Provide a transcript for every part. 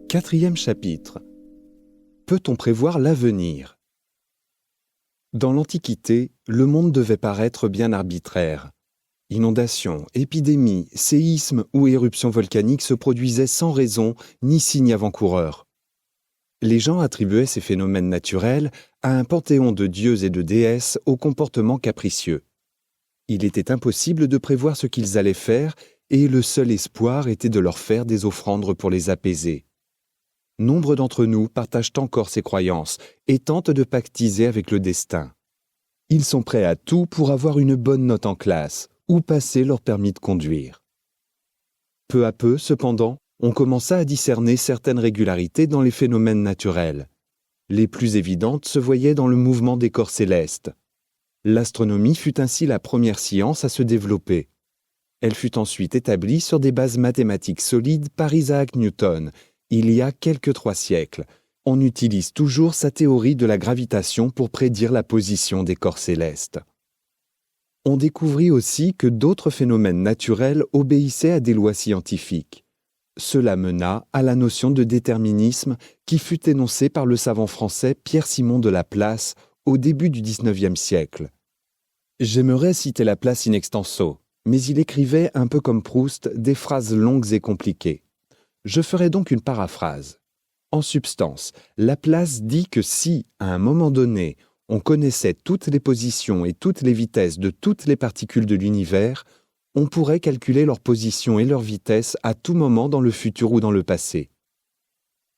Quatrième chapitre. Peut-on prévoir l'avenir ? Dans l'Antiquité, le monde devait paraître bien arbitraire. Inondations, épidémies, séismes ou éruptions volcaniques se produisaient sans raison ni signe avant-coureur. Les gens attribuaient ces phénomènes naturels à un panthéon de dieux et de déesses au comportement capricieux. Il était impossible de prévoir ce qu'ils allaient faire et le seul espoir était de leur faire des offrandes pour les apaiser. Nombre d'entre nous partagent encore ces croyances et tentent de pactiser avec le destin. Ils sont prêts à tout pour avoir une bonne note en classe ou passer leur permis de conduire. Peu à peu, cependant, on commença à discerner certaines régularités dans les phénomènes naturels. Les plus évidentes se voyaient dans le mouvement des corps célestes. L'astronomie fut ainsi la première science à se développer. Elle fut ensuite établie sur des bases mathématiques solides par Isaac Newton, il y a quelques 3 siècles. On utilise toujours sa théorie de la gravitation pour prédire la position des corps célestes. On découvrit aussi que d'autres phénomènes naturels obéissaient à des lois scientifiques. Cela mena à la notion de déterminisme qui fut énoncée par le savant français Pierre-Simon de Laplace au début du XIXe siècle. J'aimerais citer Laplace in extenso, mais il écrivait un peu comme Proust des phrases longues et compliquées. Je ferai donc une paraphrase. En substance, Laplace dit que si, à un moment donné, on connaissait toutes les positions et toutes les vitesses de toutes les particules de l'univers, on pourrait calculer leur position et leur vitesse à tout moment dans le futur ou dans le passé.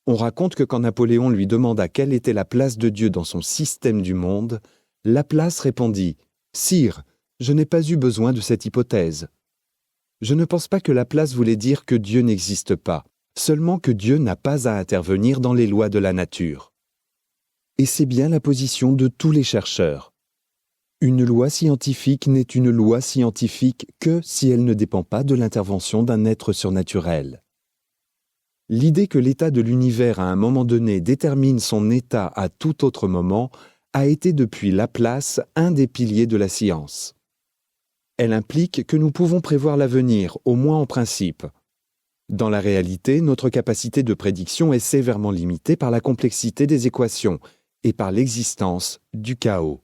On raconte que quand Napoléon lui demanda quelle était la place de Dieu dans son système du monde, Laplace répondit « Sire, je n'ai pas eu besoin de cette hypothèse. » Je ne pense pas que Laplace voulait dire que Dieu n'existe pas, seulement que Dieu n'a pas à intervenir dans les lois de la nature. Et c'est bien la position de tous les chercheurs. Une loi scientifique n'est une loi scientifique que si elle ne dépend pas de l'intervention d'un être surnaturel. L'idée que l'état de l'univers à un moment donné détermine son état à tout autre moment a été depuis Laplace un des piliers de la science. Elle implique que nous pouvons prévoir l'avenir, au moins en principe. Dans la réalité, notre capacité de prédiction est sévèrement limitée par la complexité des équations et par l'existence du chaos.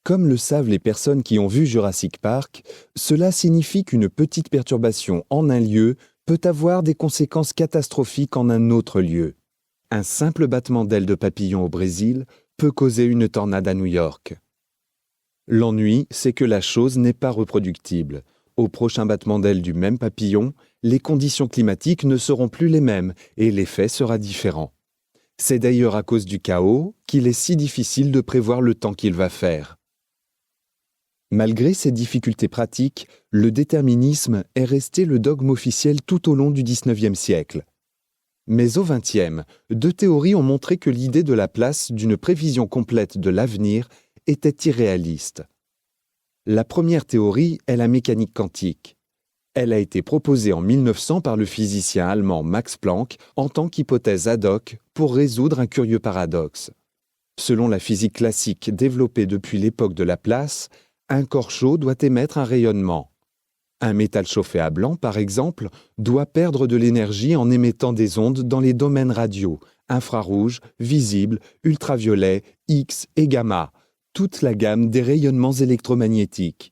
Comme le savent les personnes qui ont vu Jurassic Park, cela signifie qu'une petite perturbation en un lieu peut avoir des conséquences catastrophiques en un autre lieu. Un simple battement d'ailes de papillon au Brésil peut causer une tornade à New York. L'ennui, c'est que la chose n'est pas reproductible. Au prochain battement d'ailes du même papillon, les conditions climatiques ne seront plus les mêmes et l'effet sera différent. C'est d'ailleurs à cause du chaos qu'il est si difficile de prévoir le temps qu'il va faire. Malgré ces difficultés pratiques, le déterminisme est resté le dogme officiel tout au long du XIXe siècle. Mais au XXe, 2 théories ont montré que l'idée de Laplace d'une prévision complète de l'avenir était irréaliste. La première théorie est la mécanique quantique. Elle a été proposée en 1900 par le physicien allemand Max Planck en tant qu'hypothèse ad hoc pour résoudre un curieux paradoxe. Selon la physique classique développée depuis l'époque de Laplace, un corps chaud doit émettre un rayonnement. Un métal chauffé à blanc, par exemple, doit perdre de l'énergie en émettant des ondes dans les domaines radio, infrarouge, visible, ultraviolet, X et gamma, toute la gamme des rayonnements électromagnétiques.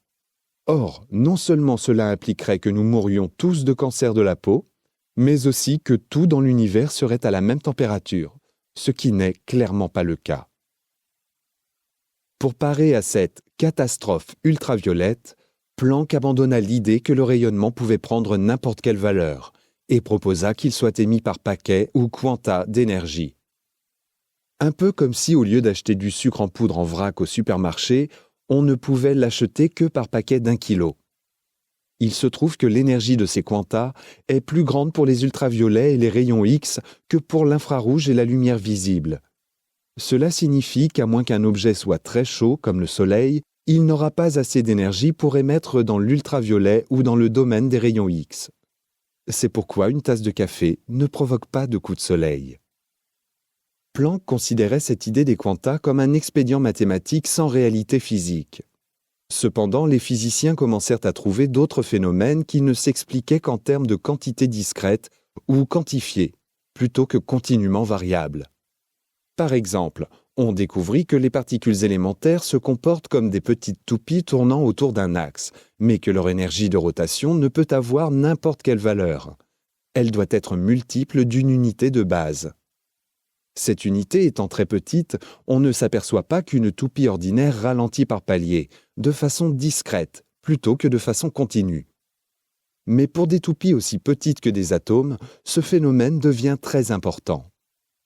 Or, non seulement cela impliquerait que nous mourrions tous de cancer de la peau, mais aussi que tout dans l'univers serait à la même température, ce qui n'est clairement pas le cas. Pour parer à cette catastrophe ultraviolette, Planck abandonna l'idée que le rayonnement pouvait prendre n'importe quelle valeur et proposa qu'il soit émis par paquets ou quanta d'énergie. Un peu comme si au lieu d'acheter du sucre en poudre en vrac au supermarché, on ne pouvait l'acheter que par paquet d'1 kilo. Il se trouve que l'énergie de ces quantas est plus grande pour les ultraviolets et les rayons X que pour l'infrarouge et la lumière visible. Cela signifie qu'à moins qu'un objet soit très chaud, comme le Soleil, il n'aura pas assez d'énergie pour émettre dans l'ultraviolet ou dans le domaine des rayons X. C'est pourquoi une tasse de café ne provoque pas de coup de soleil. Planck considérait cette idée des quantas comme un expédient mathématique sans réalité physique. Cependant, les physiciens commencèrent à trouver d'autres phénomènes qui ne s'expliquaient qu'en termes de quantités discrètes ou quantifiées, plutôt que continuellement variables. Par exemple, on découvrit que les particules élémentaires se comportent comme des petites toupies tournant autour d'un axe, mais que leur énergie de rotation ne peut avoir n'importe quelle valeur. Elle doit être multiple d'une unité de base. Cette unité étant très petite, on ne s'aperçoit pas qu'une toupie ordinaire ralentit par paliers, de façon discrète, plutôt que de façon continue. Mais pour des toupies aussi petites que des atomes, ce phénomène devient très important.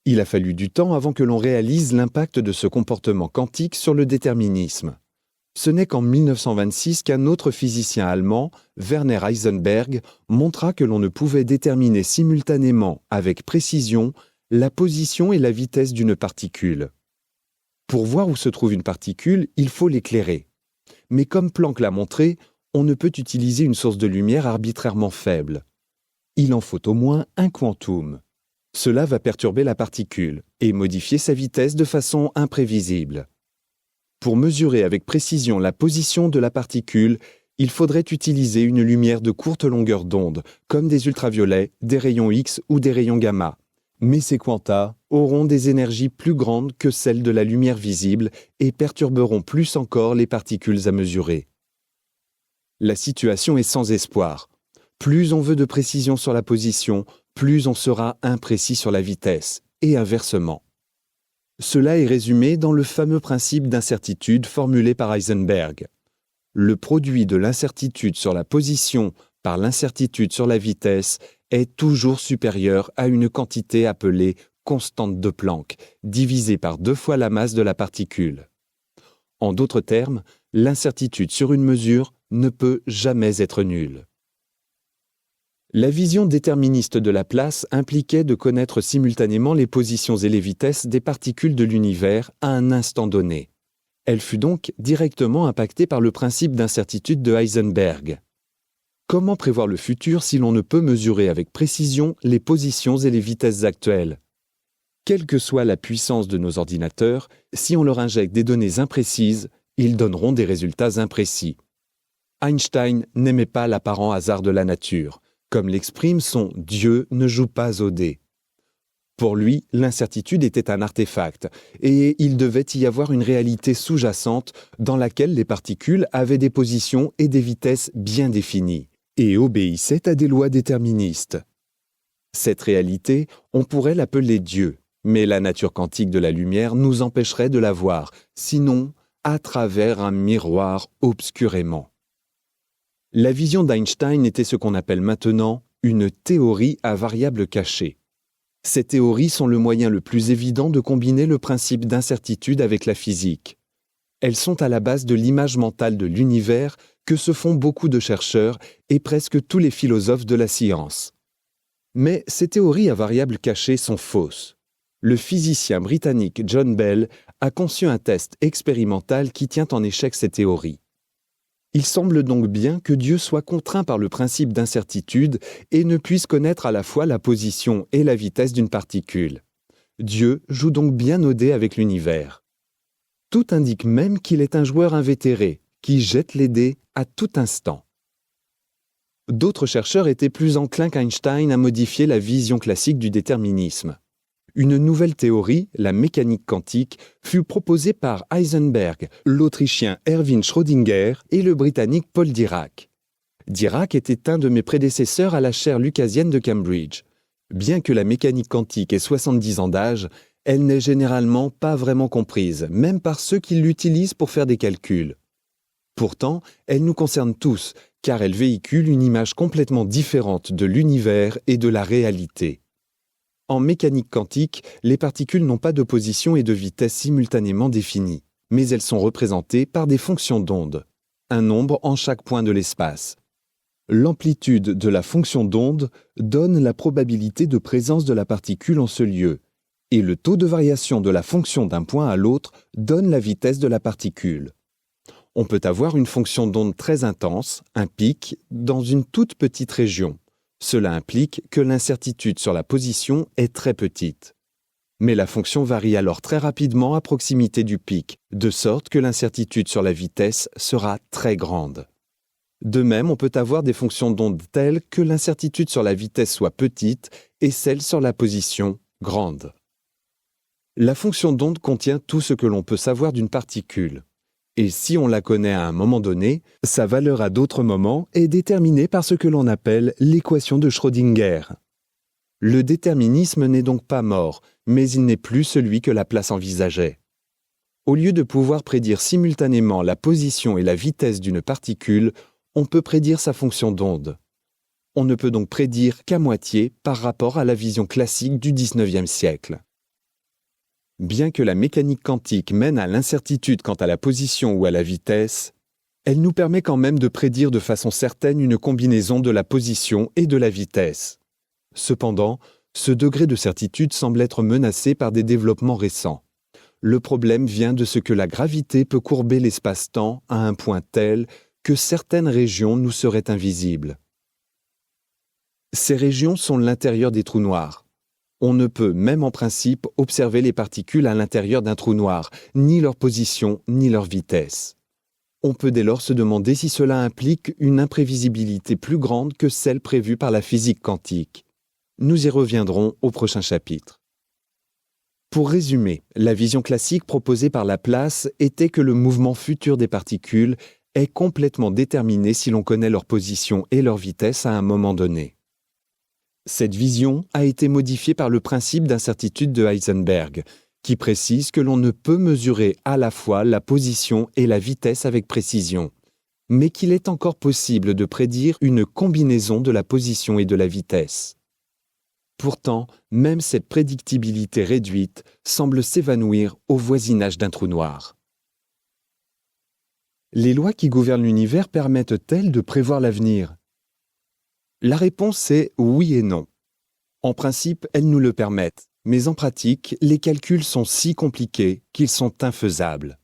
Il a fallu du temps avant que l'on réalise l'impact de ce comportement quantique sur le déterminisme. Ce n'est qu'en 1926 qu'un autre physicien allemand, Werner Heisenberg, montra que l'on ne pouvait déterminer simultanément, avec précision, la position et la vitesse d'une particule. Pour voir où se trouve une particule, il faut l'éclairer. Mais comme Planck l'a montré, on ne peut utiliser une source de lumière arbitrairement faible. Il en faut au moins un quantum. Cela va perturber la particule et modifier sa vitesse de façon imprévisible. Pour mesurer avec précision la position de la particule, il faudrait utiliser une lumière de courte longueur d'onde, comme des ultraviolets, des rayons X ou des rayons gamma. Mais ces quantas auront des énergies plus grandes que celles de la lumière visible et perturberont plus encore les particules à mesurer. La situation est sans espoir. Plus on veut de précision sur la position, plus on sera imprécis sur la vitesse, et inversement. Cela est résumé dans le fameux principe d'incertitude formulé par Heisenberg. Le produit de l'incertitude sur la position par l'incertitude sur la vitesse est toujours supérieur à une quantité appelée constante de Planck, divisée par 2 fois la masse de la particule. En d'autres termes, l'incertitude sur une mesure ne peut jamais être nulle. La vision déterministe de Laplace impliquait de connaître simultanément les positions et les vitesses des particules de l'univers à un instant donné. Elle fut donc directement impactée par le principe d'incertitude de Heisenberg. Comment prévoir le futur si l'on ne peut mesurer avec précision les positions et les vitesses actuelles? Quelle que soit la puissance de nos ordinateurs, si on leur injecte des données imprécises, ils donneront des résultats imprécis. Einstein n'aimait pas l'apparent hasard de la nature. Comme l'exprime son « Dieu ne joue pas au dé ». Pour lui, l'incertitude était un artefact, et il devait y avoir une réalité sous-jacente dans laquelle les particules avaient des positions et des vitesses bien définies, et obéissaient à des lois déterministes. Cette réalité, on pourrait l'appeler Dieu, mais la nature quantique de la lumière nous empêcherait de la voir, sinon à travers un miroir obscurément. La vision d'Einstein était ce qu'on appelle maintenant une théorie à variables cachées. Ces théories sont le moyen le plus évident de combiner le principe d'incertitude avec la physique. Elles sont à la base de l'image mentale de l'univers que se font beaucoup de chercheurs et presque tous les philosophes de la science. Mais ces théories à variables cachées sont fausses. Le physicien britannique John Bell a conçu un test expérimental qui tient en échec ces théories. Il semble donc bien que Dieu soit contraint par le principe d'incertitude et ne puisse connaître à la fois la position et la vitesse d'une particule. Dieu joue donc bien au dé avec l'univers. Tout indique même qu'il est un joueur invétéré, qui jette les dés à tout instant. D'autres chercheurs étaient plus enclins qu'Einstein à modifier la vision classique du déterminisme. Une nouvelle théorie, la mécanique quantique, fut proposée par Heisenberg, l'Autrichien Erwin Schrödinger et le Britannique Paul Dirac. Dirac était un de mes prédécesseurs à la chaire lucasienne de Cambridge. Bien que la mécanique quantique ait 70 ans d'âge, elle n'est généralement pas vraiment comprise, même par ceux qui l'utilisent pour faire des calculs. Pourtant, elle nous concerne tous, car elle véhicule une image complètement différente de l'univers et de la réalité. En mécanique quantique, les particules n'ont pas de position et de vitesse simultanément définies, mais elles sont représentées par des fonctions d'onde, un nombre en chaque point de l'espace. L'amplitude de la fonction d'onde donne la probabilité de présence de la particule en ce lieu, et le taux de variation de la fonction d'un point à l'autre donne la vitesse de la particule. On peut avoir une fonction d'onde très intense, un pic, dans une toute petite région. Cela implique que l'incertitude sur la position est très petite. Mais la fonction varie alors très rapidement à proximité du pic, de sorte que l'incertitude sur la vitesse sera très grande. De même, on peut avoir des fonctions d'onde telles que l'incertitude sur la vitesse soit petite et celle sur la position grande. La fonction d'onde contient tout ce que l'on peut savoir d'une particule. Et si on la connaît à un moment donné, sa valeur à d'autres moments est déterminée par ce que l'on appelle l'équation de Schrödinger. Le déterminisme n'est donc pas mort, mais il n'est plus celui que Laplace envisageait. Au lieu de pouvoir prédire simultanément la position et la vitesse d'une particule, on peut prédire sa fonction d'onde. On ne peut donc prédire qu'à moitié par rapport à la vision classique du XIXe siècle. Bien que la mécanique quantique mène à l'incertitude quant à la position ou à la vitesse, elle nous permet quand même de prédire de façon certaine une combinaison de la position et de la vitesse. Cependant, ce degré de certitude semble être menacé par des développements récents. Le problème vient de ce que la gravité peut courber l'espace-temps à un point tel que certaines régions nous seraient invisibles. Ces régions sont l'intérieur des trous noirs. On ne peut, même en principe, observer les particules à l'intérieur d'un trou noir, ni leur position, ni leur vitesse. On peut dès lors se demander si cela implique une imprévisibilité plus grande que celle prévue par la physique quantique. Nous y reviendrons au prochain chapitre. Pour résumer, la vision classique proposée par Laplace était que le mouvement futur des particules est complètement déterminé si l'on connaît leur position et leur vitesse à un moment donné. Cette vision a été modifiée par le principe d'incertitude de Heisenberg, qui précise que l'on ne peut mesurer à la fois la position et la vitesse avec précision, mais qu'il est encore possible de prédire une combinaison de la position et de la vitesse. Pourtant, même cette prédictibilité réduite semble s'évanouir au voisinage d'un trou noir. Les lois qui gouvernent l'univers permettent-elles de prévoir l'avenir ? La réponse est oui et non. En principe, elles nous le permettent, mais en pratique, les calculs sont si compliqués qu'ils sont infaisables.